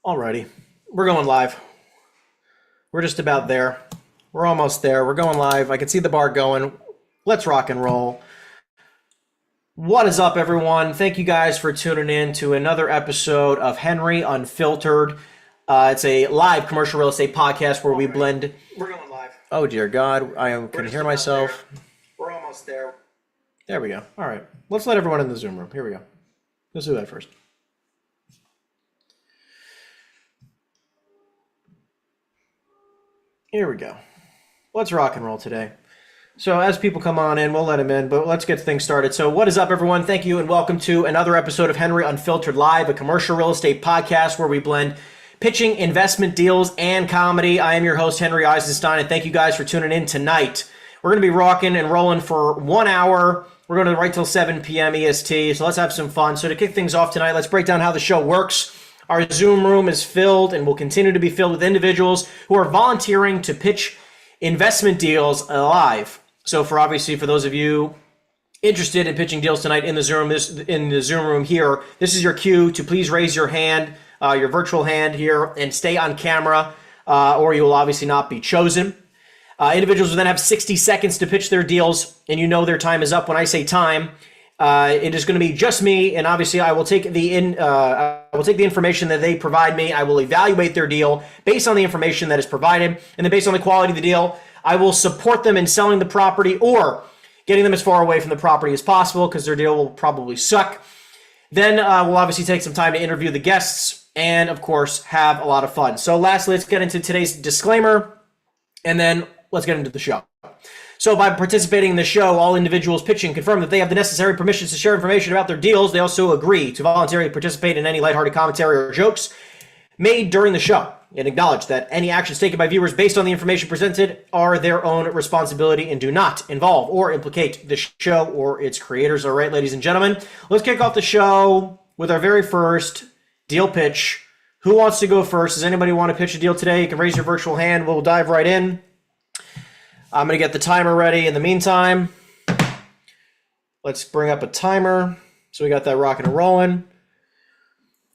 Alrighty, we're going live. We're just about there. We're almost there. We're going live. I can see the bar going. Let's rock and roll. What is up, everyone? Thank you guys for tuning in to another episode of Henry Unfiltered. It's a live commercial real estate podcast where we blend. We're going live. Oh dear God, can hear myself. We're almost there. There we go. All right, let's let everyone in the Zoom room. Here we go. Let's do that first. Here we go. Let's rock and roll today. So as people come on in, we'll let them in, but let's get things started. So what is up, everyone? Thank you and welcome to another episode of Henry Unfiltered Live, a commercial real estate podcast where we blend pitching, investment deals, and comedy. I am your host, Henry Eisenstein, and thank you guys for tuning in tonight. We're going to be rocking and rolling for 1 hour. We're going to right till 7 p.m. EST, so let's have some fun. So to kick things off tonight, let's break down how the show works. Our Zoom room is filled and will continue to be filled with individuals who are volunteering to pitch investment deals live. So for those of you interested in pitching deals tonight in the Zoom room here, this is your cue to please raise your hand, your virtual hand here, and stay on camera, or you will obviously not be chosen. Individuals will then have 60 seconds to pitch their deals, and you know their time is up when I say time. It is going to be just me, and obviously I will take the information that they provide me. I will evaluate their deal based on the information that is provided, and then based on the quality of the deal, I will support them in selling the property or getting them as far away from the property as possible because their deal will probably suck. Then we'll obviously take some time to interview the guests and, of course, have a lot of fun. So lastly, let's get into today's disclaimer, and then let's get into the show. So by participating in the show, all individuals pitching confirm that they have the necessary permissions to share information about their deals. They also agree to voluntarily participate in any lighthearted commentary or jokes made during the show and acknowledge that any actions taken by viewers based on the information presented are their own responsibility and do not involve or implicate the show or its creators. All right, ladies and gentlemen, let's kick off the show with our very first deal pitch. Who wants to go first? Does anybody want to pitch a deal today? You can raise your virtual hand. We'll dive right in. I'm going to get the timer ready. In the meantime, let's bring up a timer. So we got that rocking and rolling.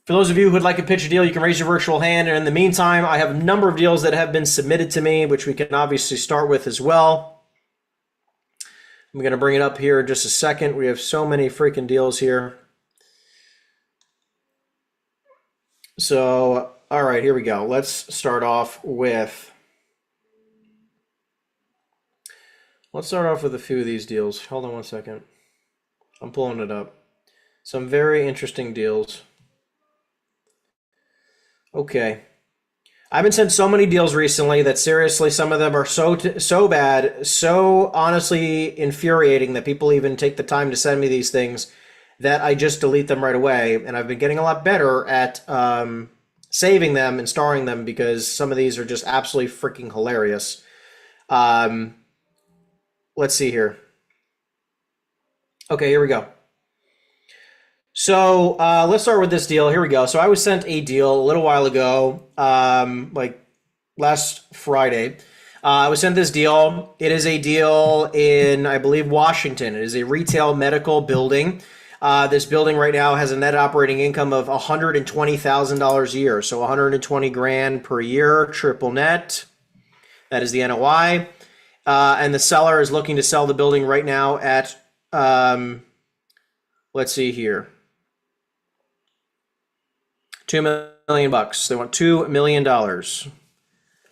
For those of you who would like to pitch a deal, you can raise your virtual hand. And in the meantime, I have a number of deals that have been submitted to me, which we can obviously start with as well. I'm going to bring it up here in just a second. We have so many freaking deals here. So, all right, here we go. Let's start off with... Let's start off with a few of these deals. Hold on one second. I'm pulling it up. Some very interesting deals. Okay. I've been sent so many deals recently that seriously, some of them are so bad, so honestly infuriating that people even take the time to send me these things that I just delete them right away. And I've been getting a lot better at saving them and starring them because some of these are just absolutely freaking hilarious. Let's see here. Okay, here we go. So let's start with this deal. Here we go. So I was sent a deal a little while ago, like last Friday. I was sent this deal. It is a deal in, I believe, Washington. It is a retail medical building. This building right now has a net operating income of $120,000 a year. So 120 grand per year, triple net. That is the NOI. And the seller is looking to sell the building right now at, let's see here, $2 million. They want $2 million.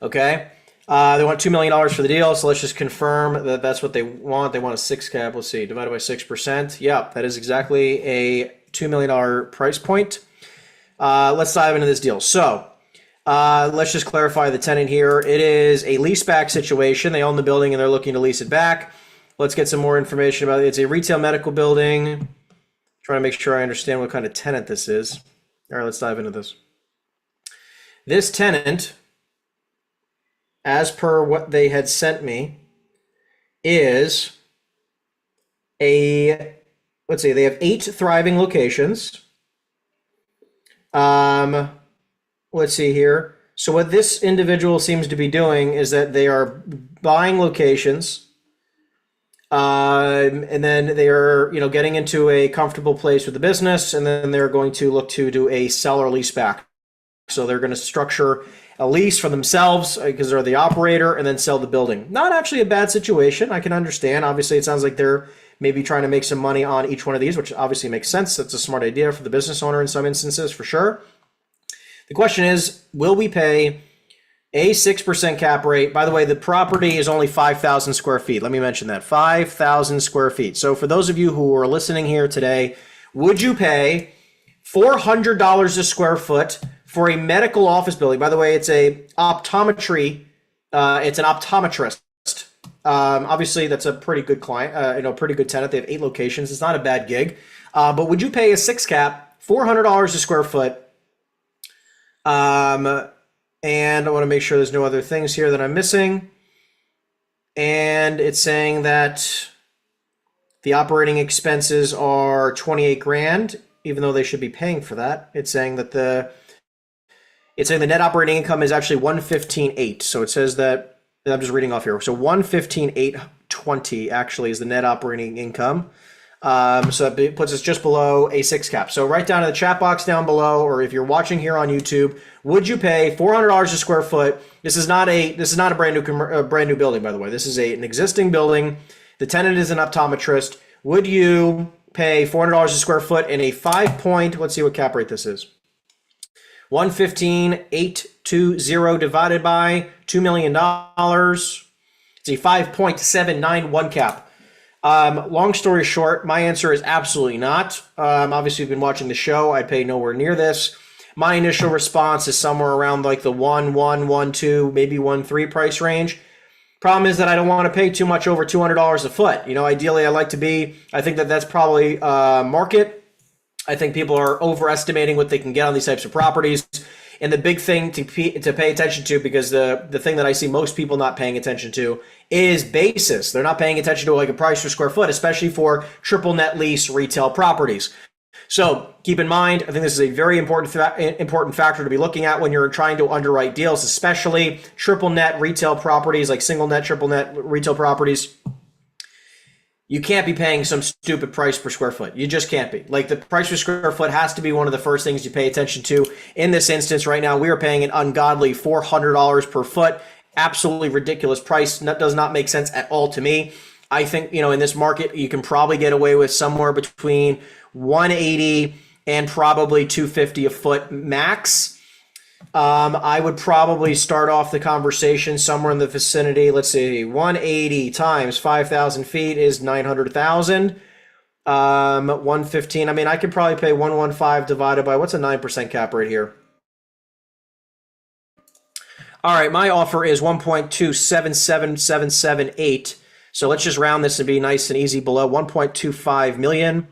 Okay. They want $2 million for the deal. So let's just confirm that that's what they want. They want a 6 cap. Let's see, divided by 6%. Yep. That is exactly a $2 million price point. Let's dive into this deal. So, let's just clarify the tenant here. It is a leaseback situation. They own the building and they're looking to lease it back. Let's get some more information about it. It's a retail medical building. Trying to make sure I understand what kind of tenant this is. All right, let's dive into this. This tenant, as per what they had sent me, is let's see, they have 8 thriving locations. Let's see here. So what this individual seems to be doing is that they are buying locations, and then they are, getting into a comfortable place with the business, and then they're going to look to do a sell or lease back So they're going to structure a lease for themselves because they're the operator and then sell the building. Not actually a bad situation. I can understand. Obviously, it sounds like they're maybe trying to make some money on each one of these, which obviously makes sense. That's a smart idea for the business owner in some instances, for sure. The question is, will we pay a 6% cap rate? By the way, the property is only 5,000 square feet. Let me mention that, 5,000 square feet. So for those of you who are listening here today, would you pay $400 a square foot for a medical office building? By the way, it's a optometry. It's an optometrist. Obviously, that's a pretty good client. Pretty good tenant. They have 8 locations. It's not a bad gig. But would you pay a 6 cap, $400 a square foot? And I want to make sure there's no other things here that I'm missing. And it's saying that the operating expenses are 28 grand, even though they should be paying for that. It's saying that the net operating income is actually 115.8. So it says that, I'm just reading off here. So 115.820 actually is the net operating income. So that puts us just below a 6 cap. So write down in the chat box down below, or if you're watching here on YouTube, would you pay $400 a square foot? This is not a brand new building, by the way. This is an existing building. The tenant is an optometrist. Would you pay $400 a square foot in a 5 let's see what cap rate this is. 115,820 divided by $2 million. It's a 5.791 cap. Long story short, my answer is absolutely not. Obviously, you've been watching the show. I'd pay nowhere near this. My initial response is somewhere around like the 1.2, maybe 1.3 price range. Problem is that I don't want to pay too much over $200 a foot. Ideally, I think that's probably market. I think people are overestimating what they can get on these types of properties. And the big thing to pay attention to, because the thing that I see most people not paying attention to is basis. They're not paying attention to like a price per square foot, especially for triple net lease retail properties. So keep in mind, I think this is a very important factor to be looking at when you're trying to underwrite deals, especially triple net retail properties, like single net, triple net retail properties. You can't be paying some stupid price per square foot. You just can't be. Like, the price per square foot has to be one of the first things you pay attention to. In this instance right now, we are paying an ungodly $400 per foot. Absolutely ridiculous price. That does not make sense at all to me. I think, in this market, you can probably get away with somewhere between 180 and probably 250 a foot max. I would probably start off the conversation somewhere in the vicinity. Let's see, 180 times 5,000 feet is 900,000. 115. I could probably pay 115 divided by, what's a 9% cap rate here? All right, my offer is 1.277778. So let's just round this and be nice and easy below 1.25 million.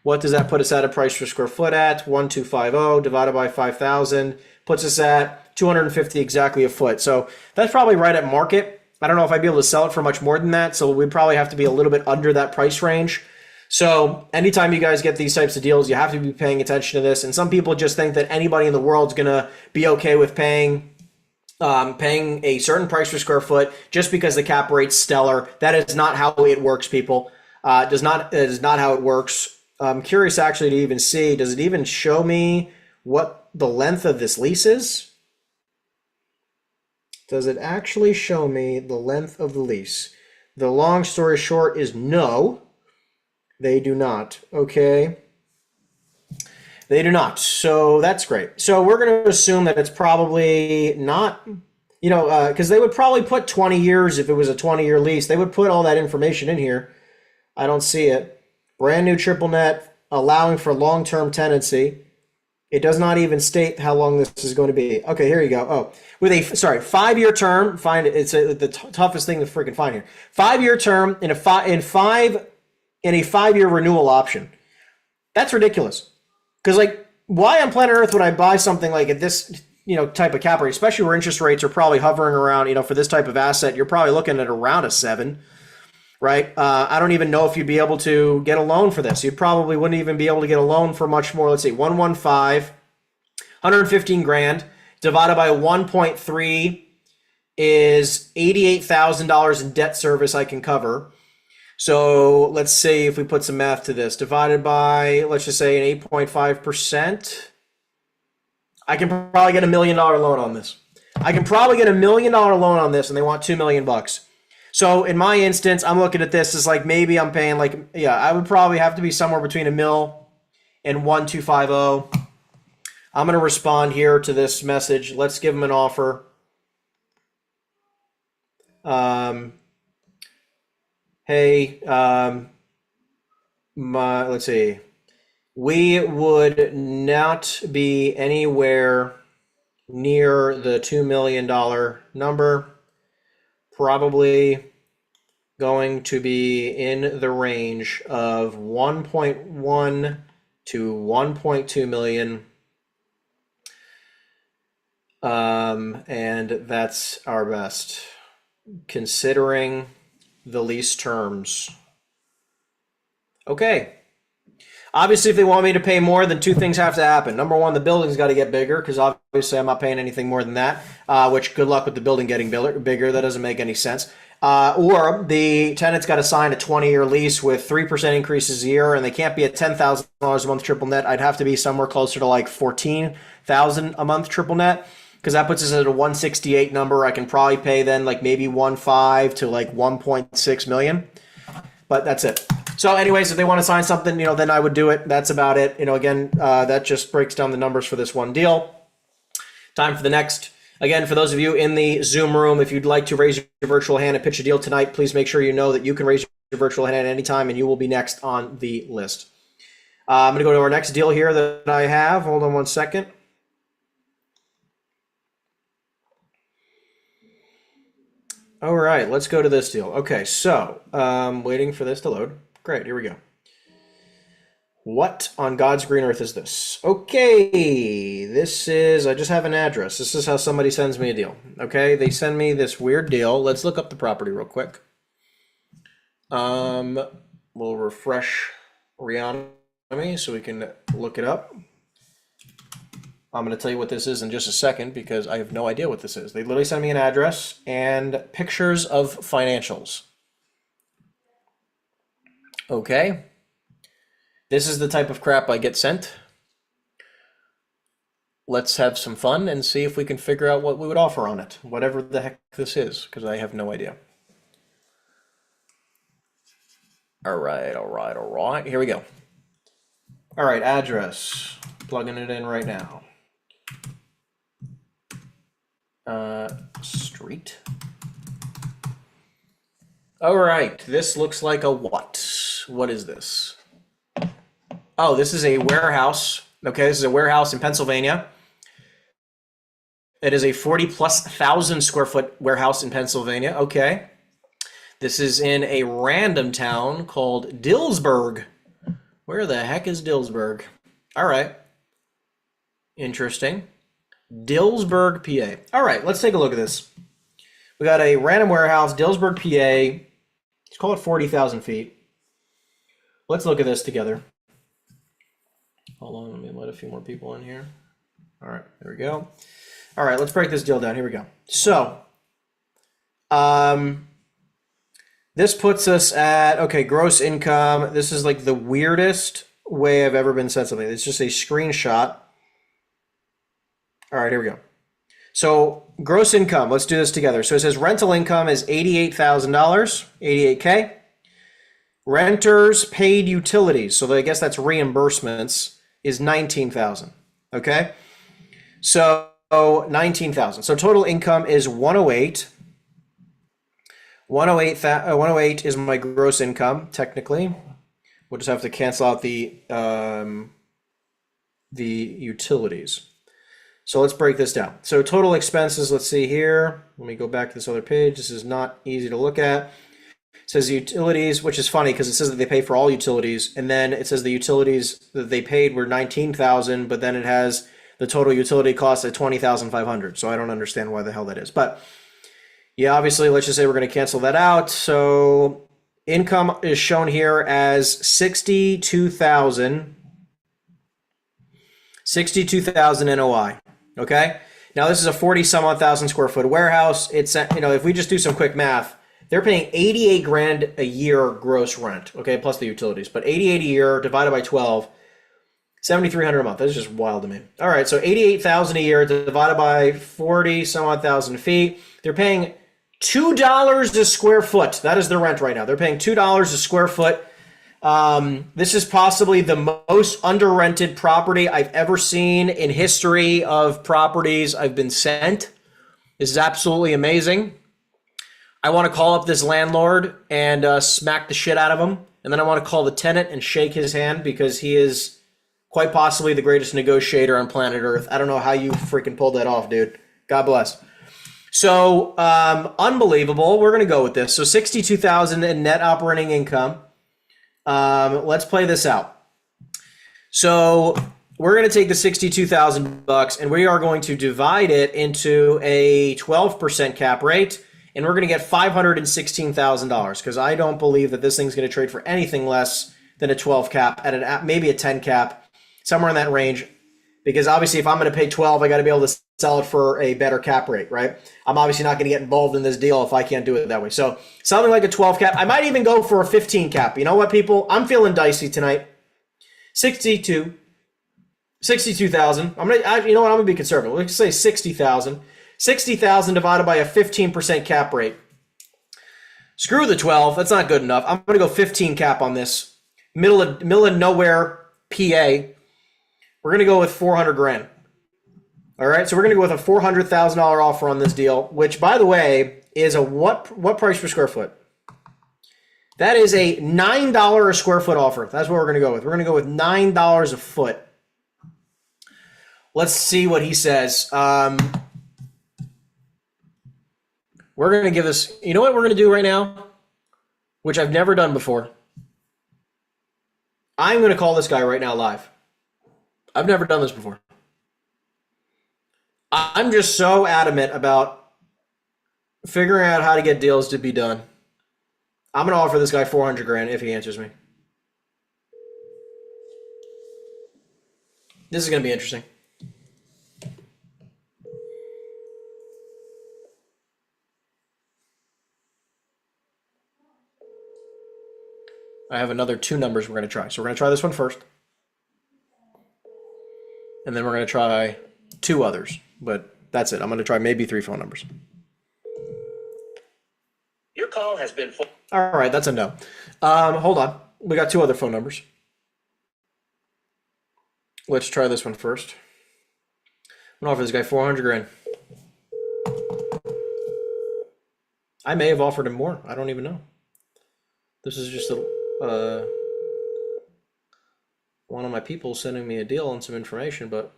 What does that put us at a price per square foot at? 1,250 divided by 5,000 puts us at 250 exactly a foot. So that's probably right at market. I don't know if I'd be able to sell it for much more than that. So we'd probably have to be a little bit under that price range. So anytime you guys get these types of deals, you have to be paying attention to this. And some people just think that anybody in the world is going to be okay with paying a certain price per square foot just because the cap rate's stellar. That is not how it works, people. It is not how it works. I'm curious actually to even see, does it even show me what the length of this lease is? Does it actually show me the length of the lease? The long story short is no, they do not. Okay. They do not. So that's great. So we're going to assume that it's probably not, because they would probably put 20 years if it was a 20-year lease. They would put all that information in here. I don't see it. Brand new triple net, allowing for long-term tenancy. It does not even state how long this is going to be. Okay, here you go. Oh, with a 5-year term. Find it. It's the toughest thing to freaking find here. 5-year term in a 5-year renewal option. That's ridiculous. Because why on planet Earth would I buy something like at this type of cap rate, especially where interest rates are probably hovering around, for this type of asset, you're probably looking at around a 7. Right? I don't even know if you'd be able to get a loan for this. You probably wouldn't even be able to get a loan for much more. Let's see, 115 grand divided by 1.3 is $88,000 in debt service I can cover. So let's say if we put some math to this, divided by, let's just say an 8.5%. I can probably get $1 million loan on this. I can probably get $1 million loan on this, and they want $2 million bucks. So in my instance, I'm looking at this as like maybe I'm paying like, yeah, I would probably have to be somewhere between $1 million and 1,250. I'm going to respond here to this message. Let's give them an offer. Hey, let's see. We would not be anywhere near the $2 million number. Probably going to be in the range of 1.1 to 1.2 million. And that's our best, considering the lease terms. Okay. Obviously, if they want me to pay more, then two things have to happen. Number one, the building's got to get bigger, because obviously I'm not paying anything more than that, which good luck with the building getting bigger. That doesn't make any sense. Or the tenant's got to sign a 20-year lease with 3% increases a year, and they can't be at $10,000 a month triple net. I'd have to be somewhere closer to like $14,000 a month triple net, because that puts us at a 168 number. I can probably pay then like maybe 1.5 to like 1.6 million, but that's it. So anyways, if they want to sign something, then I would do it. That's about it. Again, that just breaks down the numbers for this one deal. Time for the next. Again, for those of you in the Zoom room, if you'd like to raise your virtual hand and pitch a deal tonight, please make sure you know that you can raise your virtual hand at any time and you will be next on the list. I'm going to go to our next deal here that I have. Hold on one second. All right, let's go to this deal. Okay, so waiting for this to load. Great, here we go. What on God's green earth is this? Okay, this is, I just have an address. This is how somebody sends me a deal. Okay, they send me this weird deal. Let's look up the property real quick. We'll refresh Reonomy so we can look it up. I'm going to tell you what this is in just a second because I have no idea what this is. They literally send me an address and pictures of financials. Okay. This is the type of crap I get sent. Let's have some fun and see if we can figure out what we would offer on it, whatever the heck this is, because I have no idea. All right. Here we go. All right, address. Plugging it in right now. Street. All right, this looks like a what? What is this? Oh, this is a warehouse. Okay, this is a warehouse in Pennsylvania. It is a 40,000+ square foot warehouse in Pennsylvania. Okay. This is in a random town called Dillsburg. Where the heck is Dillsburg? All right. Interesting. Dillsburg, PA. All right, let's take a look at this. We got a random warehouse, Dillsburg, PA. Let's call it 40,000 feet. Let's look at this together. Hold on, let me let a few more people in here. All right, there we go. All right, let's break this deal down. Here we go. So, this puts us at, okay, gross income. This is like the weirdest way I've ever been sent something. It's just a screenshot. All right, here we go. So gross income, let's do this together. So it says rental income is $88,000, $88K. Renters paid utilities, so I guess that's reimbursements, is $19,000, okay? So 19,000. So total income is 108. 108 is my gross income, technically. We'll just have to cancel out the utilities. So let's break this down. So total expenses, let's see here. Let me go back to this other page. This is not easy to look at. It says utilities, which is funny because it says that they pay for all utilities. And then it says the utilities that they paid were $19,000, but then it has the total utility cost at $20,500. So I don't understand why the hell that is. But yeah, obviously, let's just say we're going to cancel that out. So income is shown here as $62,000 NOI. Okay. Now this is a 40-some-odd thousand square foot warehouse. It's, if we just do some quick math, they're paying 88 grand a year gross rent. Okay. Plus the utilities, but 88 a year divided by 12. $7,300 a month. That's just wild to me. All right, so $88,000 a year divided by 40 some odd thousand feet. They're paying $2 a square foot. That is their rent right now. They're paying $2 a square foot. This is possibly the most under-rented property I've ever seen in history of properties I've been sent. This is absolutely amazing. I want to call up this landlord and smack the shit out of him. And then I want to call the tenant and shake his hand because he is quite possibly the greatest negotiator on planet Earth. I don't know how you freaking pulled that off, dude. God bless. So, unbelievable. We're going to go with this. So $62,000 in net operating income. Let's play this out. So we're going to take the $62,000 and we are going to divide it into a 12% cap rate. And we're going to get $516,000 because I don't believe that this thing's going to trade for anything less than a 12 cap at maybe a 10 cap, somewhere in that range. Because obviously if I'm going to pay 12, I got to be able to sell it for a better cap rate, right? I'm obviously not going to get involved in this deal if I can't do it that way. So something like a 12 cap. I might even go for a 15 cap. You know what, people? I'm feeling dicey tonight. 62,000. You know what? I'm gonna be conservative. Let's say 60,000. 60,000 divided by a 15% cap rate. Screw the 12. That's not good enough. I'm gonna go 15 cap on this. Middle of nowhere, PA. We're gonna go with 400 grand. All right, so we're gonna go with a $400,000 offer on this deal, which, by the way, is a what price per square foot? That is a $9 a square foot offer. That's what we're gonna go with. We're gonna go with $9 a foot. Let's see what he says. We're going to give this, you know what we're going to do right now? Which I've never done before. I'm going to call this guy right now live. I've never done this before. I'm just so adamant about figuring out how to get deals to be done. I'm going to offer this guy 400 grand if he answers me. This is going to be interesting. I have another 2 numbers we're going to try. So we're going to try this one first. And then we're going to try 2 others. But that's it. I'm going to try maybe 3 phone numbers. Your call has been... All right, that's a no. Hold on. We got 2 other phone numbers. Let's try this one first. I'm going to offer this guy 400 grand. I may have offered him more. I don't even know. This is just one of my people sending me a deal and some information, but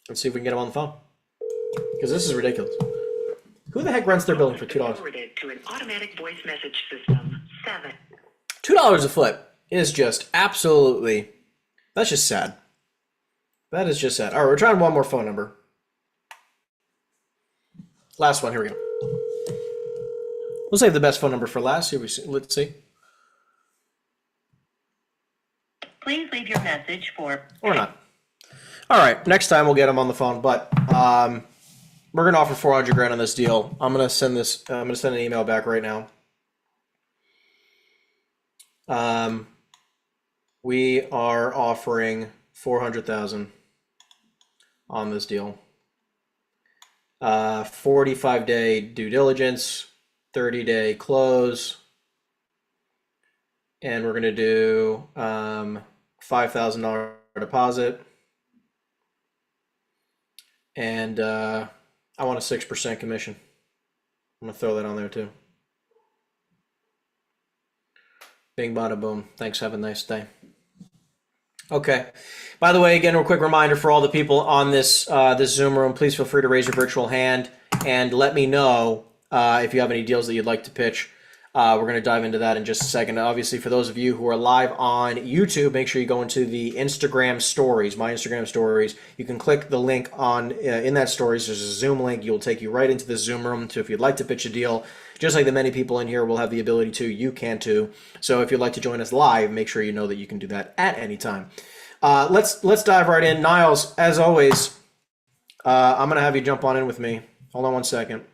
let's see if we can get him on the phone. Because this is ridiculous. Who the heck rents their building for $2? Forwarded to an automatic voice message system. 7. $2 a foot is just absolutely, that's just sad. That is just sad. All right, we're trying one more phone number. Last one, here we go. We'll save the best phone number for last. Let's see. Please leave your message for... Or not. All right, next time we'll get him on the phone, but we're going to offer 400 grand on this deal. I'm going to send an email back right now. We are offering 400,000 on this deal. 45-day due diligence, 30-day close, and we're going to do $5,000 deposit, and I want a 6% commission. I'm going to throw that on there too. Bing, bada, boom. Thanks. Have a nice day. Okay. By the way, again, a quick reminder for all the people on this this Zoom room, please feel free to raise your virtual hand and let me know if you have any deals that you'd like to pitch. We're going to dive into that in just a second. Obviously, for those of you who are live on YouTube, make sure you go into the Instagram stories, my Instagram stories. You can click the link on in that stories. There's a Zoom link. You'll take you right into the Zoom room. So if you'd like to pitch a deal, just like the many people in here will have the ability to, you can too. So if you'd like to join us live, make sure you know that you can do that at any time. Let's dive right in. Niles, as always, I'm going to have you jump on in with me. Hold on one second.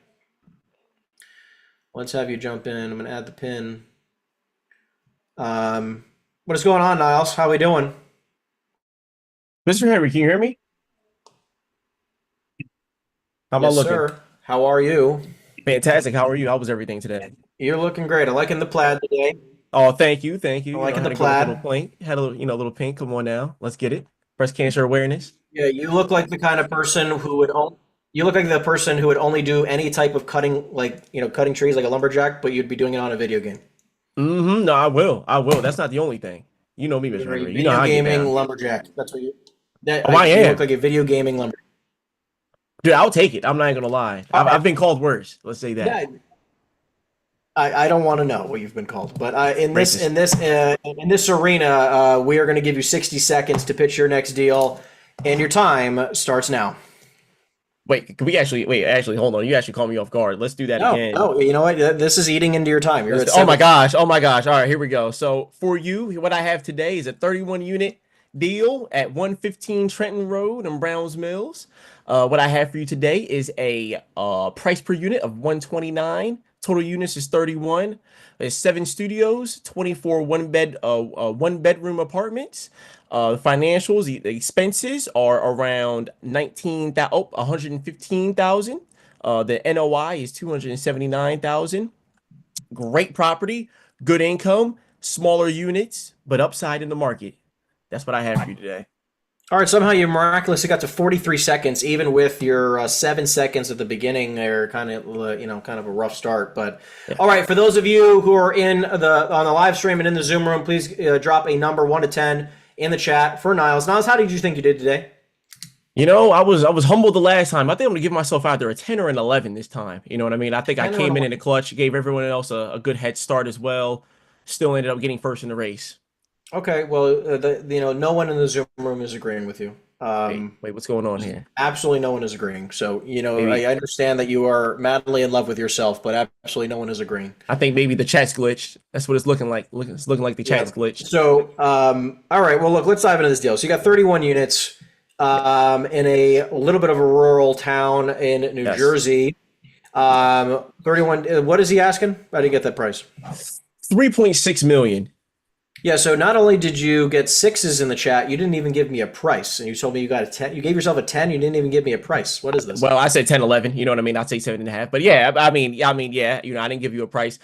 Let's have you jump in. I'm going to add the pin. What is going on, Niles? How we doing? Mr. Henry, can you hear me? How am I Yes, looking? sir. How are you? Fantastic. How are you? How was everything today? You're looking great. I liking the plaid today. Oh, thank you. Thank you. I I liking had the to go with a little plaid. pink. Had a little, little pink. Come on now. Let's get it. Breast cancer awareness. Yeah, you look like the kind of person who would you look like the person who would only do any type of cutting, like, cutting trees like a lumberjack, but you'd be doing it on a video game. No, I will. I will. That's not the only thing. You know me, Mr. You're a Henry. You know video how I get gaming down. lumberjack. That's what you. Oh, I You look am. like a video gaming lumberjack. Dude, I'll take it. I'm not gonna lie. All I've right. been called worse. Let's say that. Yeah, I don't want to know what you've been called, but Racist. in this arena, we are going to give you 60 seconds to pitch your next deal, and your time starts now. Wait, can we actually wait? Actually, hold on. You actually called me off guard. Let's do that No, again. no, you know what? This is eating into your time. You're at Oh my seven. gosh. Oh my gosh. All right, here we go. So for you, what I have today is a 31 unit deal at 115 Trenton Road in Browns Mills. What I have for you today is a price per unit of 129. Total units is 31. There's 7 studios, 24 one bedroom apartments. The financials, the expenses are around 115,000. The NOI is 279,000. Great property, good income, smaller units, but upside in the market. That's what I have for you today. All right, somehow you miraculously got to 43 seconds, even with your 7 seconds at the beginning. They're kind of, kind of a rough start. But Yeah. all right, for those of you who are on the live stream and in the Zoom room, please drop a number 1 to 10 in the chat for Niles. Niles, how did you think you did today? I was humbled the last time. I think I'm gonna give myself either a 10 or an 11 this time. You know what I mean? I think I 10 or an came in 11? the clutch, gave everyone else a good head start as well. Still ended up getting first in the race. Okay, well, no one in the Zoom room is agreeing with you. Wait, what's going on here? Absolutely no one is agreeing. So, I Maybe understand that you are madly in love with yourself, but absolutely no one is agreeing. I think maybe the chat's glitched. That's what it's looking like. It's looking like the Yeah. chat's glitched. So, all right, well, look, let's dive into this deal. So you got 31 units in a little bit of a rural town in New Yes. Jersey. 31, what is he asking? I didn't get that price. 3.6 million. Yeah, so not only did you get sixes in the chat, you didn't even give me a price. And you told me you got a 10. You gave yourself a 10, you didn't even give me a price. What is this? Well, I said 10, 11. You know what I mean? I'd say 7.5. But yeah, I mean, yeah. I didn't give you a price.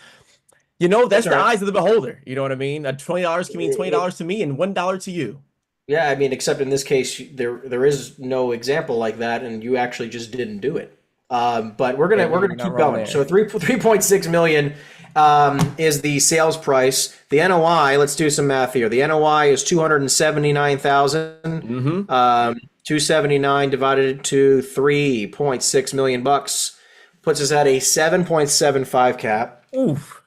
That's That's the all right. eyes of the beholder. You know what I mean? $20 can mean $20 to me and $1 to you. Yeah, I mean, except in this case, there is no example like that, and you actually just didn't do it. But we're Yeah, gonna you're not keep wrong going. there. So 3.6 million is the sales price. The NOI, let's do some math here. The NOI is 279,000. Mm-hmm. 279 divided to 3.6 million bucks puts us at a 7.75 cap. Oof.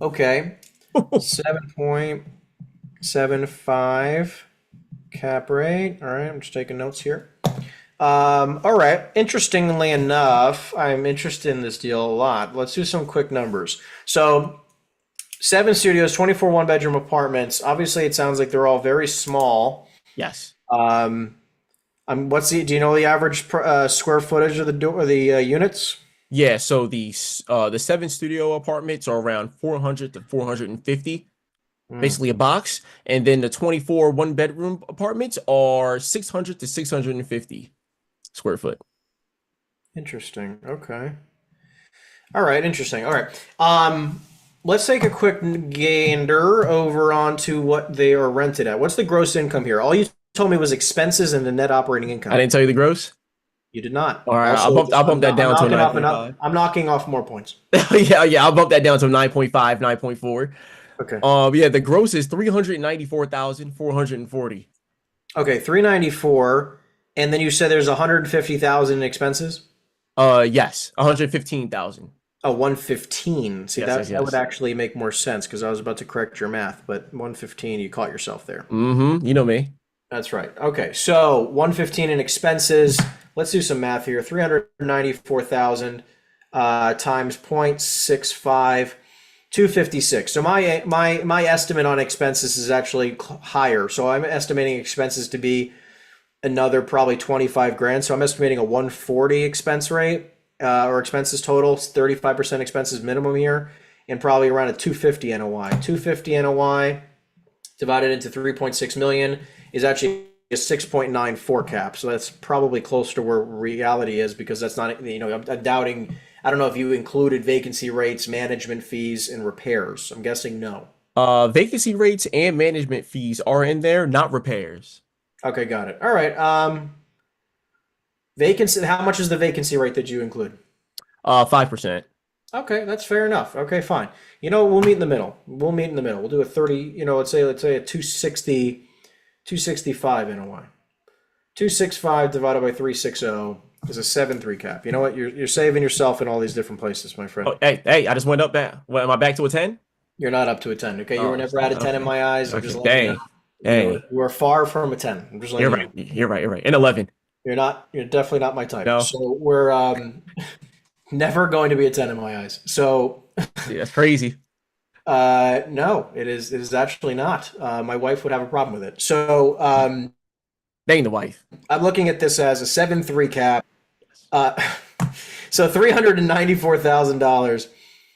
Okay, 7.75 cap rate. All right, I'm just taking notes here. All right. Interestingly enough, I'm interested in this deal a lot. Let's do some quick numbers. So, 7 studios, 24 one-bedroom apartments. Obviously, it sounds like they're all very small. Yes. Do you know the average square footage of the units? Yeah. So the 7 studio apartments are around 400 to 450, basically a box, and then the 24 one bedroom apartments are 600 to 650 square foot. Interesting. Okay. All right. Interesting. All right. Let's take a quick gander over onto what they are rented at. What's the gross income here? All you told me was expenses and the net operating income. I didn't tell you the gross. You did not. All right, Also, I'll bump that down to a knocking off 9.5. I'm knocking off more points. Yeah, I'll bump that down to 9.5, 9.4. Okay. Yeah, the gross is 394,440. Okay, 394, and then you said there's 150,000 in expenses. Yes, 115,000. Oh, 115. See, Yes, that would yes. actually make more sense because I was about to correct your math, but 115, you caught yourself there. Mm-hmm. You know me. That's right. Okay, so 115 in expenses. Let's do some math here. 394,000 times 0.65, 256. So my estimate on expenses is actually higher. So I'm estimating expenses to be another probably 25 grand. So I'm estimating a 140 expense rate or expenses total, 35% expenses minimum here. and probably around a 250 NOI. 250 NOI divided into 3.6 million is actually a 6.94 cap. So that's probably close to where reality is, because that's not, I'm doubting, I don't know if you included vacancy rates, management fees, and repairs. I'm guessing no. Vacancy rates and management fees are in there, not repairs. Okay, got it. All right. Vacancy, how much is the vacancy rate that you include? 5%. Okay, that's fair enough. Okay, fine. We'll meet in the middle. We'll meet in the middle. We'll do a 30, let's say a 260, 265 NOI. 265 divided by 360 is a 7.3 cap. You know what? You're saving yourself in all these different places, my friend. Oh, hey, I just went up back. What, am I back to a 10? You're not up to a 10, okay? You Oh, were never at a 10 in okay. my eyes. I'm Okay, just letting you know. dang. You are far from a 10. I'm just letting You're you right. know. You're right. And 11. You're definitely not my type. No. So we're never going to be a 10 in my eyes. So Yeah, that's crazy. no, it is actually not. My wife would have a problem with it. So Dang the wife. I'm looking at this as a 7.3 cap. So $394,000.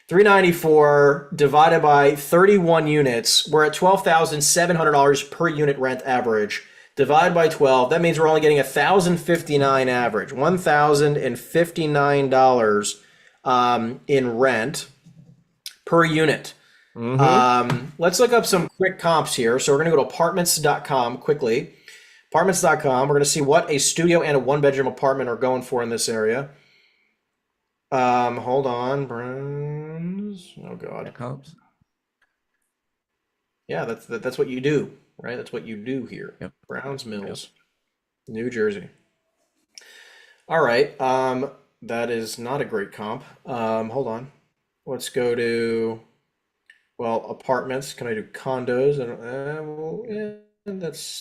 394 divided by 31 units. We're at $12,700 per unit rent average. Divide by 12. That means we're only getting $1,059 average. $1,059 in rent per unit. Let's look up some quick comps here. So we're going to go to apartments.com quickly. Apartments.com. We're going to see what a studio and a one-bedroom apartment are going for in this area. Hold on, Browns. Oh God. Comps. Yeah, that's what you do, right? That's what you do here. Yep. Browns Mills, New Jersey. All right. That is not a great comp. Hold on. Let's go to, apartments. Can I do condos?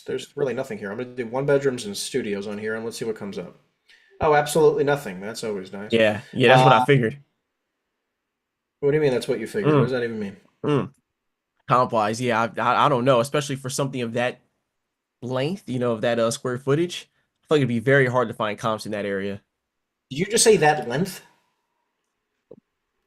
There's really nothing here. I'm gonna do one bedrooms and studios on here, and let's see what comes up. Oh, absolutely nothing. That's always nice. Yeah, that's what I figured. What do you mean that's what you figured? What does that even mean? Comp wise, yeah, I don't know, especially for something of that length, of that square footage. I feel like it'd be very hard to find comps in that area. Did you just say that length?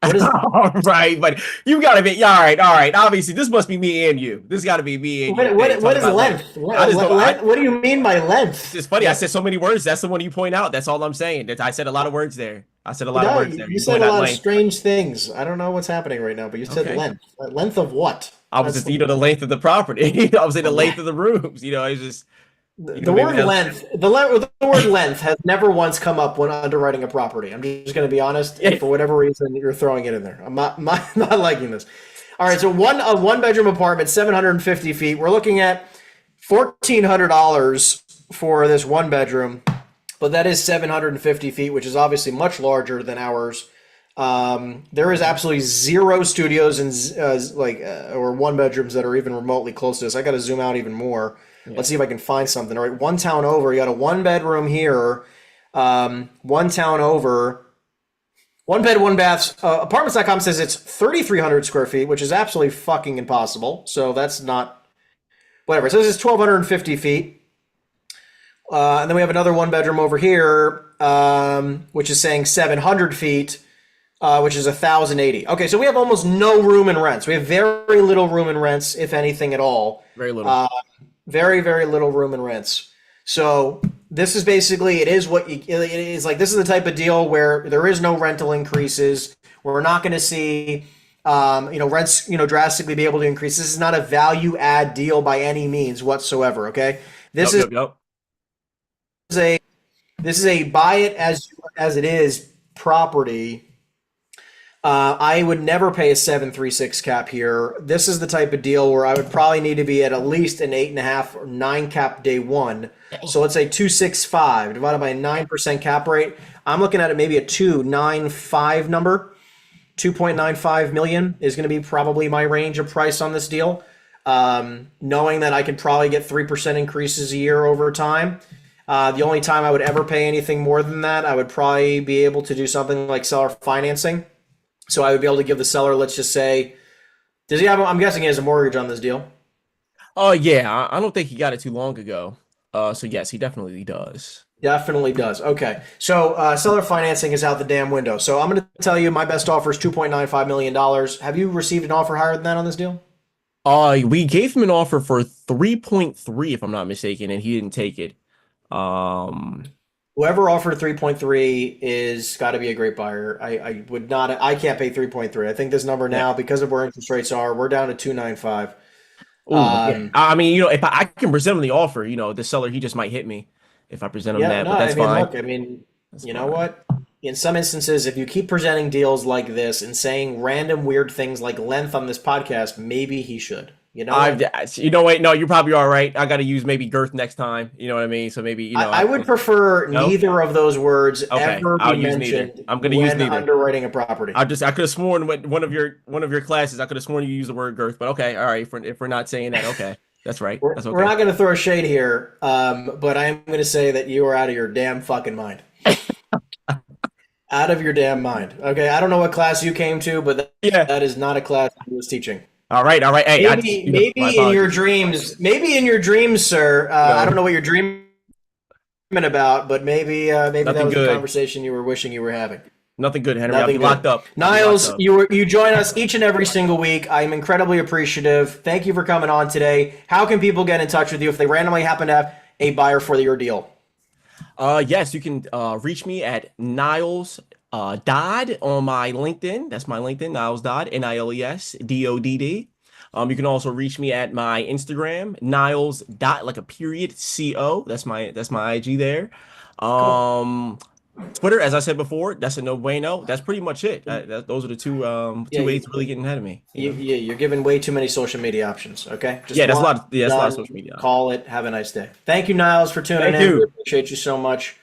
What is All right, but you gotta be all right. Obviously, this must be me and you. This got to be me and you. what is length? What do you mean by length? It's funny. I said so many words. That's the one you point out. That's all I'm saying. I said a lot of words there. I said a lot of words there. You said a lot of strange things. I don't know what's happening right now, but you said length. Length of what? I was just, the length of the property. I was saying the length of the rooms. It's just the word length. The word length has never once come up when underwriting a property. I'm just going to be honest. For whatever reason, you're throwing it in there. I'm not liking this. All right, so a one bedroom apartment, 750 feet. We're looking at $1,400 for this one bedroom, but that is 750 feet, which is obviously much larger than ours. There is absolutely zero studios and or one bedrooms that are even remotely close to this. I got to zoom out even more. Yeah. Let's see if I can find something. All right, one town over, you got a one bedroom here. One town over, one bed, one bath. Apartments.com says it's 3,300 square feet, which is absolutely fucking impossible. So that's not whatever. It says it's 1,250 feet. And then we have another one bedroom over here, which is saying 700 feet. Which is 1,080. Okay, so we have almost no room in rents. We have very little room in rents, if anything at all. Very little. Very, very little room in rents. So this is basically, it is the type of deal where there is no rental increases. We're not going to see, rents, drastically be able to increase. This is not a value add deal by any means whatsoever. Okay, this is a buy it as it is property. I would never pay a 7.36 cap here. This is the type of deal where I would probably need to be at least an 8.5 or 9 cap day one. So let's say 265 divided by a 9% cap rate. I'm looking at it maybe a 295 number. 2.95 million is going to be probably my range of price on this deal. Knowing that I could probably get 3% increases a year over time. The only time I would ever pay anything more than that, I would probably be able to do something like seller financing. So I would be able to give the seller, let's just say, does he have, I'm guessing he has a mortgage on this deal. Oh, yeah. I don't think he got it too long ago. So yes, he definitely does. Definitely does. Okay. So seller financing is out the damn window. So I'm going to tell you my best offer is $2.95 million. Have you received an offer higher than that on this deal? We gave him an offer for 3.3, if I'm not mistaken, and he didn't take it. Um, Whoever offered 3.3 is got to be a great buyer. I would not, I can't pay 3.3. I think this number yeah. now, because of where interest rates are, we're down to 295. Oh, yeah. Um, I mean, if I can present him the offer, the seller, he just might hit me if I present him yeah, that, no, but I that's mean, fine. look, I mean, That's you know fine. what? In some instances, if you keep presenting deals like this and saying random weird things like length on this podcast, maybe he should. You know I've, what? wait, no, you're probably all right. I got to use maybe girth next time. You know what I mean? So maybe, I would prefer no? neither of those words Okay. ever I'll be use neither. mentioned I'm going to use when neither. underwriting a property. I could have sworn with one of your classes, I could have sworn you used the word girth, but okay. All right. If we're not saying that, okay. That's right. We're, That's we're okay. not going to throw shade here, but I am going to say that you are out of your damn fucking mind. Out of your damn mind. Okay, I don't know what class you came to, but Yeah. that is not a class I was teaching. All right. All right. Hey, my apologies. Maybe in your dreams, sir. I don't No, know what you're dreaming about, but maybe that nothing was the good. conversation you were wishing you were having. Nothing good, Henry. I'll be Nothing locked good. up. I'll be locked Niles, up. you join us each and every single week. I'm incredibly appreciative. Thank you for coming on today. How can people get in touch with you if they randomly happen to have a buyer for your deal? Yes, you can reach me at Niles Dodd on my LinkedIn. That's my LinkedIn, Niles Dodd, NilesDodd. You can also reach me at my Instagram, Niles dot like a period CO. That's my IG there. Cool. Um, Twitter, as I said before, that's a no bueno. That's pretty much it. Those are the Yeah, two ways to really getting ahead of me. you're giving way too many social media options. Okay, just Yeah, that's a one, lot. That's a lot of done. social media options. Call it. Have a nice day. Thank you, Niles, for tuning Thank in. We you. appreciate you so much.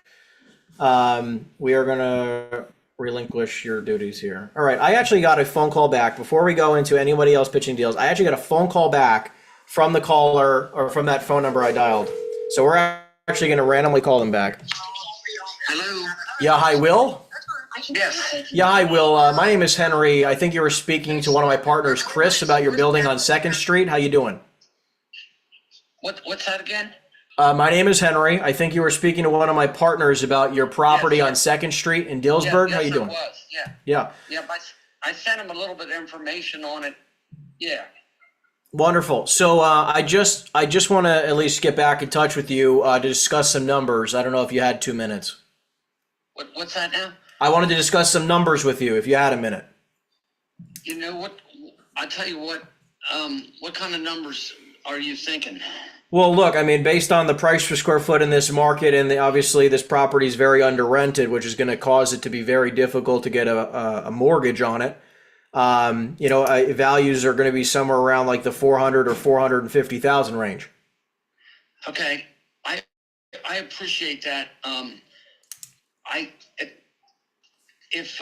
We are gonna relinquish your duties here. All right. I actually got a phone call back before we go into anybody else pitching deals. I actually got a phone call back from the caller or from that phone number I dialed. So we're actually going to randomly call them back. Hello? Yeah. Hi, Will. Yes. Yeah. Hi, Will. My name is Henry. I think you were speaking to one of my partners, Chris, about your building on Second Street. How you doing? What's that again? My name is Henry. I think you were speaking to one of my partners about your property on Second Street in Dillsburg. How you Yes, I doing? was. Yeah. Yeah. Yeah, but I sent him a little bit of information on it. Yeah. Wonderful. So I just want to at least get back in touch with you to discuss some numbers. I don't know if you had 2 minutes. What's that now? I wanted to discuss some numbers with you if you had a minute. You know what? I tell you what kind of numbers are you thinking? Well, look, I mean, based on the price per square foot in this market, and obviously this property is very under rented, which is going to cause it to be very difficult to get a mortgage on it. Values are going to be somewhere around like the 400 or 450,000 range. Okay. I appreciate that. I if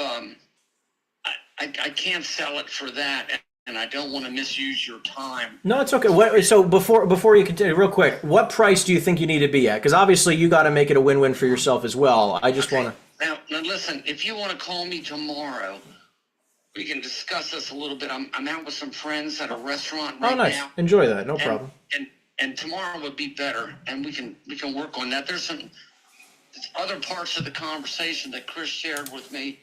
I can't sell it for that, and I don't want to misuse your time. No, it's okay. So before you continue, real quick, what price do you think you need to be at? Because obviously you got to make it a win-win for yourself as well. I just want to. Now listen. If you want to call me tomorrow, we can discuss this a little bit. I'm out with some friends at a restaurant right Oh, nice. now. Enjoy that. No and, problem. and tomorrow would be better, and we can work on that. There's some other parts of the conversation that Chris shared with me,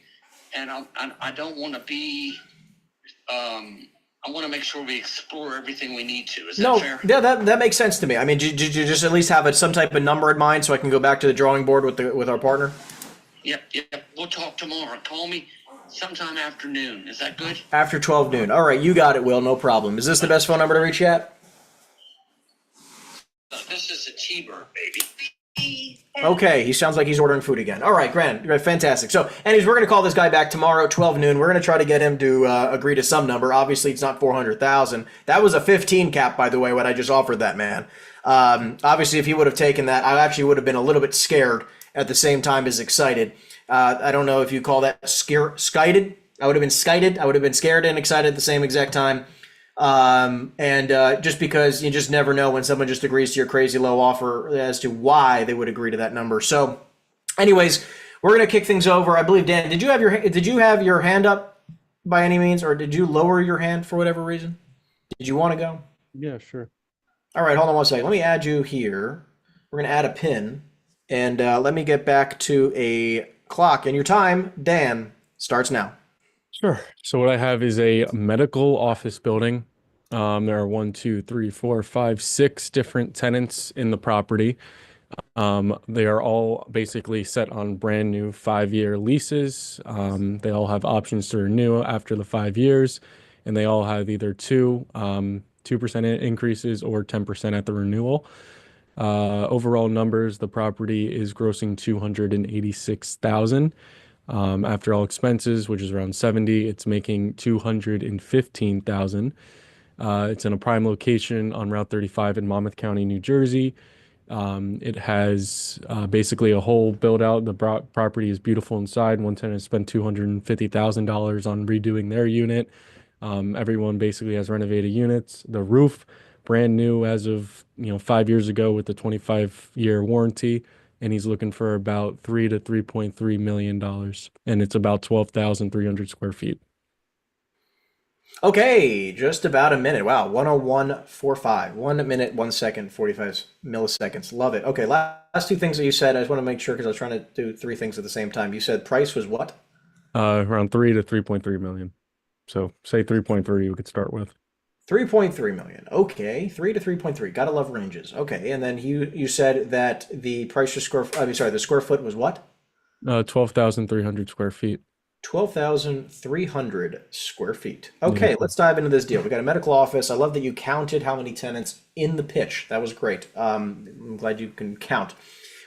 and I don't want to be. I want to make sure we explore everything we need to. Is that fair? Yeah, that makes sense to me. I mean, did you just at least have some type of number in mind so I can go back to the drawing board with our partner? Yep. We'll talk tomorrow. Call me sometime afternoon. Is that good? After 12 noon. All right, you got it, Will. No problem. Is this the best phone number to reach you at? This is a T-bird, baby. Okay, he sounds like he's ordering food again. All right, grand, fantastic. So, anyways, we're going to call this guy back tomorrow at 12 noon. We're going to try to get him to agree to some number. Obviously, it's not 400,000. That was a 15 cap, by the way, what I just offered that man. Obviously, if he would have taken that, I actually would have been a little bit scared at the same time as excited. I don't know if you call that skited. I would have been skited. I would have been scared and excited at the same exact time. Just because you just never know when someone just agrees to your crazy low offer as to why they would agree to that number. So anyways, we're going to kick things over. I believe, Dan, did you have your hand up by any means, or did you lower your hand for whatever reason? Did you want to go? Yeah, sure. All right, hold on one second. Let me add you here. We're going to add a pin And let me get back to a clock. And your time, Dan, starts now. Sure. So what I have is a medical office building. There are one, two, three, four, five, six different tenants in the property. They are all basically set on brand new 5-year leases. They all have options to renew after the 5 years, and they all have either 2% increases or 10% at the renewal. Overall numbers, the property is grossing 286,000. After all expenses, which is around 70, it's making 215,000. It's in a prime location on Route 35 in Monmouth County, New Jersey. It has basically a whole build out. The property is beautiful inside. One tenant spent $250,000 on redoing their unit. Everyone basically has renovated units. The roof, brand new as of 5 years ago with the 25-year warranty, and he's looking for about $3 to $3.3 million, and it's about 12,300 square feet. Okay, just about a minute. Wow, 101.45. 1 minute, 1 second, 45 milliseconds. Love it. Okay, last two things that you said, I just want to make sure because I was trying to do three things at the same time. You said price was what? Around 3 to 3.3 million. So say 3.3 we could start with. 3.3 million. Okay, 3 to 3.3. Gotta love ranges. Okay, and then you said that the price per square, I mean, sorry, the square foot was what? 12,300 square feet. 12,300 square feet. Yeah. Okay, let's dive into this deal. We got a medical office. I love that you counted how many tenants in the pitch. That was great. I'm glad you can count.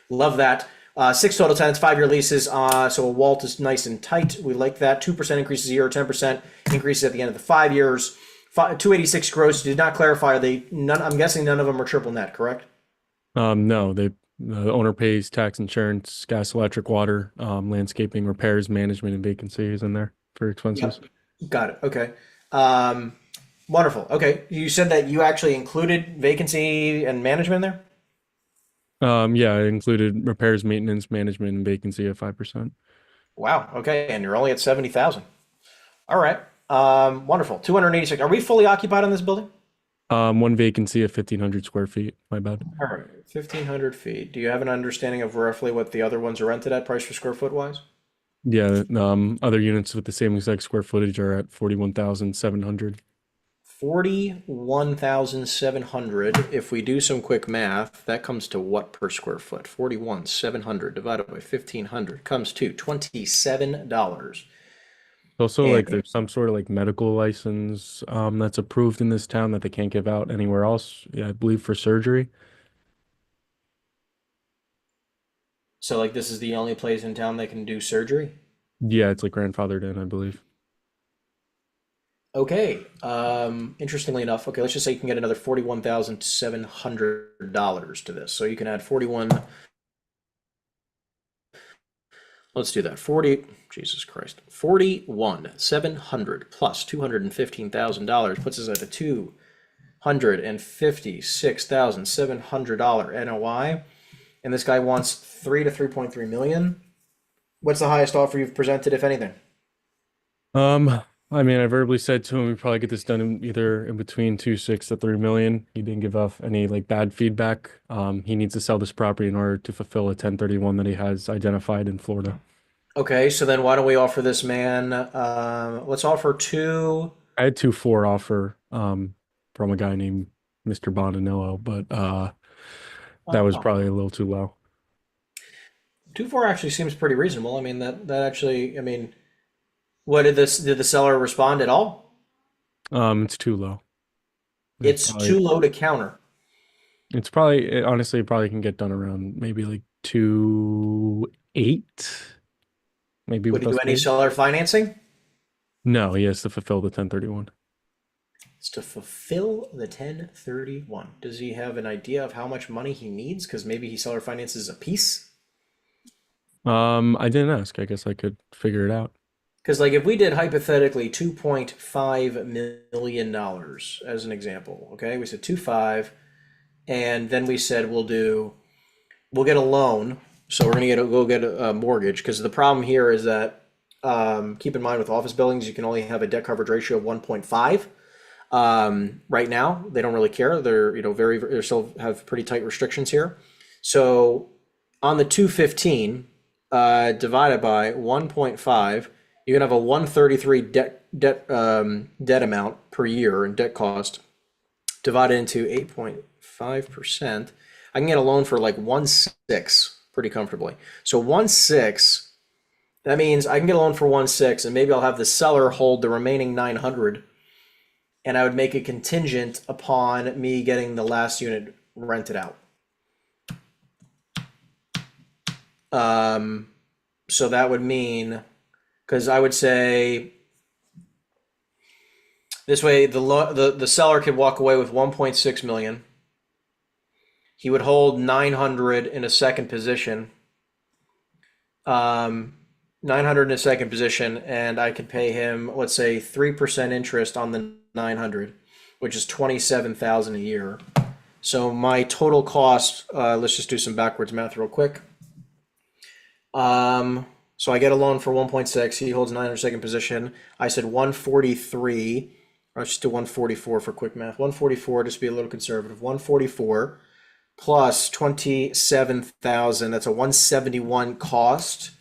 Love that. Six total tenants, 5-year leases. So a WALT is nice and tight. We like that. 2% increases a year, 10% increases at the end of the 5 years. 286 gross. Did not clarify. Are they none? I'm guessing none of them are triple net, correct? No, the owner pays tax, insurance, gas, electric, water, landscaping, repairs, management, and vacancies in there for expenses. Yep. Got it. Okay. Wonderful. Okay. You said that you actually included vacancy and management in there? Yeah, it included repairs, maintenance, management, and vacancy at 5%. Wow. Okay. And you're only at 70,000. All right. Wonderful. 286. Are we fully occupied on this building? One vacancy at 1,500 square feet. My bad. All right. 1,500 feet. Do you have an understanding of roughly what the other ones are rented at, price per square foot wise? Yeah, other units with the same exact square footage are at 41,700. 41,700. If we do some quick math, that comes to what per square foot? 41,700 divided by 1,500 comes to $27. Also, And like there's some sort of like medical license that's approved in this town that they can't give out anywhere else. Yeah, I believe for surgery. so, like, this is the only place in town that can do surgery? Yeah, it's like grandfathered in, I believe. Okay. Interestingly enough, okay, let's just say you can get another $41,700 to this. So you can add 41. Let's do that. 40, Jesus Christ. 41,700 plus $215,000 puts us at a $256,700 NOI. And this guy wants 3 to 3.3 million. What's the highest offer you've presented, if anything? I mean, I verbally said to him we probably get this done either in between 2.6 to 3 million. He didn't give off any like bad feedback. He needs to sell this property in order to fulfill a 1031 that he has identified in Florida. Okay, so then why don't we offer this man, let's offer two. I had 2.4 offer from a guy named Mr. Bondanillo, but that was probably a little too low. 2.4 actually seems pretty reasonable. I mean, that actually, I mean, what did the seller respond at all? It's too low. It's too low to counter. It's probably honestly it probably can get done around maybe like 2.8, maybe Would with he do us any paid. seller financing? No, he has to fulfill the 1031. It's to fulfill the 1031. Does he have an idea of how much money he needs? Because maybe he seller finances a piece. I didn't ask. I guess I could figure it out. Because, like, if we did hypothetically $2.5 million as an example, okay, we said 2.5, and then we said we'll get a loan, so we're gonna go get a mortgage. Because the problem here is that keep in mind with office buildings, you can only have a debt coverage ratio of 1.5. Right now, they don't really care. They're they still have pretty tight restrictions here. So on the 215 divided by 1.5, you're gonna have a 133 debt amount per year in debt cost divided into 8.5%. I can get a loan for like 1.6 pretty comfortably. So 1.6, that means I can get a loan for 1.6, and maybe I'll have the seller hold the remaining 900, and I would make a contingent upon me getting the last unit rented out. So that would mean, because I would say this way, the seller could walk away with 1.6 million. He would hold 900 in a second position. 900 in a second position, and I could pay him, let's say, 3% interest on the 900, which is 27,000 a year. So my total cost, let's just do some backwards math real quick. So I get a loan for 1.6. He holds 900 second position. I said 143. Let's just do 144 for quick math. 144, just be a little conservative. 144 plus 27,000. That's a 171 cost.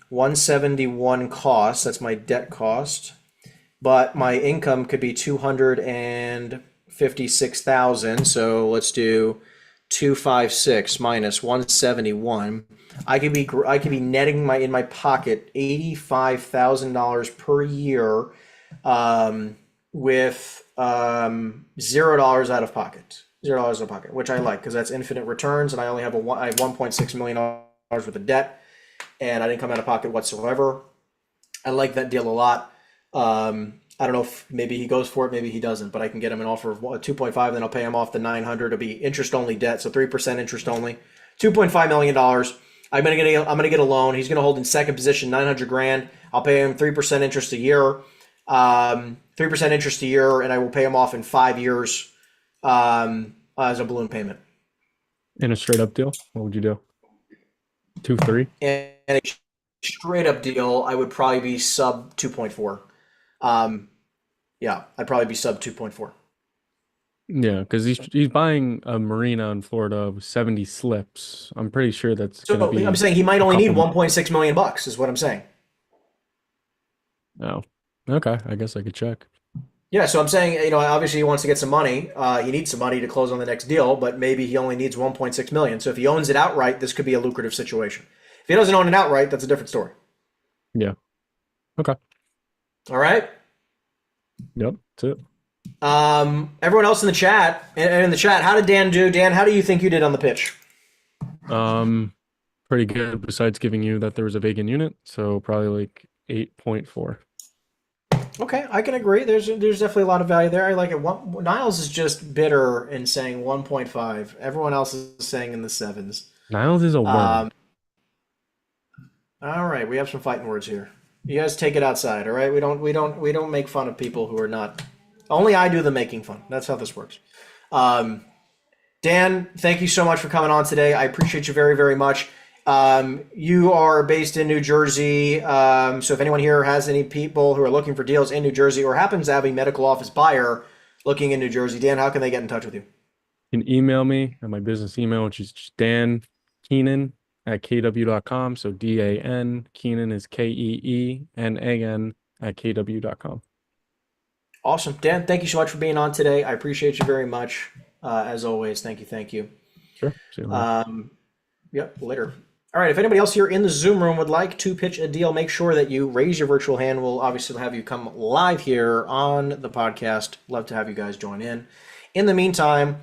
171 cost. That's my debt cost. But my income could be 256,000. So let's do 256 minus 171. I could be netting in my pocket $85,000 per year, with $0 out of pocket. $0 out of pocket, which I like because that's infinite returns, and I only have I have $1.6 million worth of debt, and I didn't come out of pocket whatsoever. I like that deal a lot. I don't know if maybe he goes for it, maybe he doesn't, but I can get him an offer of 2.5, then I'll pay him off the 900. It'll be interest only debt, so 3% interest only. $2.5 million. I'm gonna get a loan. He's gonna hold in second position 900 grand. I'll pay him 3% interest a year. 3% interest a year, and I will pay him off in 5 years as a balloon payment. In a straight up deal, what would you do? 2.3? And a straight up deal, I would probably be sub 2.4. Yeah, I'd probably be sub 2.4. Yeah, because he's buying a marina in Florida with 70 slips. I'm pretty sure that's So going to be. I'm saying he might only need 1.6 million bucks, is what I'm saying. Oh, okay. I guess I could check. Yeah, so I'm saying, obviously he wants to get some money. He needs some money to close on the next deal, but maybe he only needs 1.6 million. So if he owns it outright, this could be a lucrative situation. If he doesn't own it outright, that's a different story. Yeah. Okay. All right. Yep. That's it. Everyone else in the chat, how did Dan do? Dan, how do you think you did on the pitch? Pretty good. Besides giving you that there was a vacant unit, so probably like 8.4. Okay, I can agree. There's definitely a lot of value there. I like it. Niles is just bitter and saying 1.5. Everyone else is saying in the sevens. Niles is a worm. All right, we have some fighting words here. You guys take it outside, all right? We don't make fun of people who are not. Only I do the making fun. That's how this works. Dan, thank you so much for coming on today. I appreciate you very, very much. You are based in New Jersey. So if anyone here has any people who are looking for deals in New Jersey or happens to have a medical office buyer looking in New Jersey, Dan, how can they get in touch with you? You can email me at my business email, which is just Dan Keenan at kw.com. So DAN, Keenan is KEENAN at kw.com. Awesome. Dan, thank you so much for being on today. I appreciate you very much. As always, thank you. Sure. See you later. Yep, later. All right, if anybody else here in the Zoom room would like to pitch a deal, make sure that you raise your virtual hand. We'll obviously have you come live here on the podcast. Love to have you guys join in. In the meantime,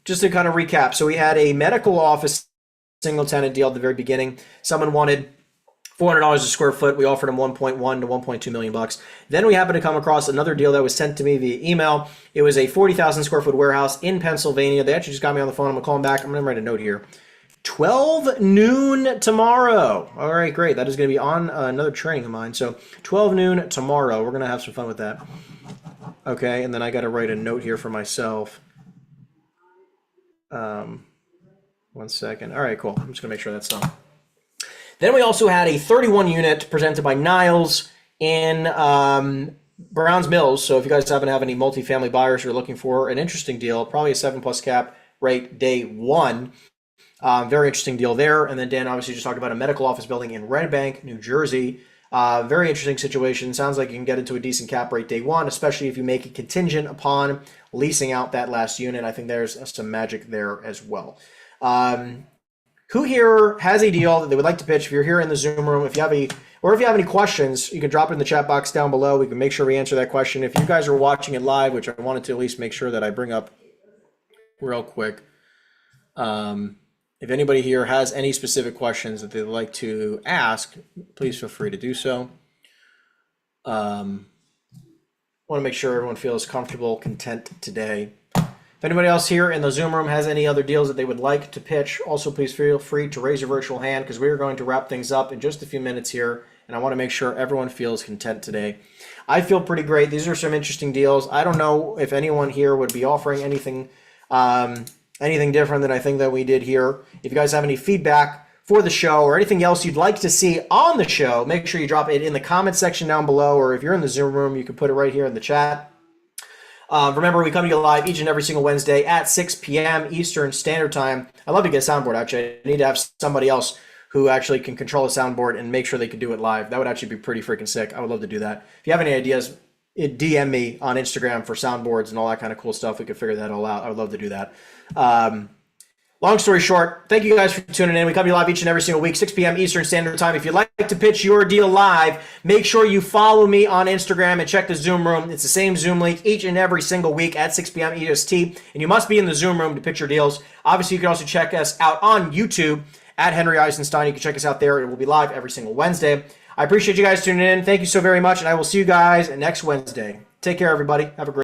just to kind of recap, so we had a medical office single tenant deal at the very beginning. Someone wanted $400 a square foot. We offered them 1.1 to 1.2 million bucks. Then we happened to come across another deal that was sent to me via email. It was a 40,000 square foot warehouse in Pennsylvania. They actually just got me on the phone. I'm gonna call them back. I'm gonna write a note here. 12 noon tomorrow. All right, great. That is going to be on another training of mine. So 12 noon tomorrow. We're going to have some fun with that. Okay, and then I got to write a note here for myself. 1 second. All right, cool. I'm just going to make sure that's done. Then we also had a 31 unit presented by Niles in Browns Mills. So if you guys happen to have any multifamily buyers who are looking for an interesting deal, probably a 7+ cap rate day one. Very interesting deal there. And then Dan obviously just talked about a medical office building in Red Bank, New Jersey. Very interesting situation. Sounds like you can get into a decent cap rate day one, especially if you make it contingent upon leasing out that last unit. I think there's some magic there as well. Who here has a deal that they would like to pitch? If you're here in the Zoom room, if you have any questions, you can drop it in the chat box down below. We can make sure we answer that question. If you guys are watching it live, which I wanted to at least make sure that I bring up real quick. If anybody here has any specific questions that they'd like to ask, please feel free to do so. Want to make sure everyone feels comfortable, content today. If anybody else here in the Zoom room has any other deals that they would like to pitch, also please feel free to raise your virtual hand because we are going to wrap things up in just a few minutes here, and I want to make sure everyone feels content today. I feel pretty great. These are some interesting deals. I don't know if anyone here would be offering anything different than I think that we did here. If you guys have any feedback for the show or anything else you'd like to see on the show, make sure you drop it in the comment section down below, or if you're in the Zoom room, you can put it right here in the chat. Remember, we come to you live each and every single Wednesday at 6 p.m. Eastern Standard Time. I'd love to get a soundboard, actually. I need to have somebody else who actually can control the soundboard and make sure they can do it live. That would actually be pretty freaking sick. I would love to do that. If you have any ideas, DM me on Instagram for soundboards and all that kind of cool stuff. We could figure that all out. I would love to do that. Long story short, thank you guys for tuning in. We come to you live each and every single week, 6 p.m. Eastern Standard Time. If you'd like to pitch your deal live, make sure you follow me on Instagram and check the Zoom room. It's the same Zoom link each and every single week at 6 p.m. EST. And you must be in the Zoom room to pitch your deals. Obviously, you can also check us out on YouTube at Henry Eisenstein. You can check us out there. It will be live every single Wednesday. I appreciate you guys tuning in. Thank you so very much, and I will see you guys next Wednesday. Take care, everybody. Have a great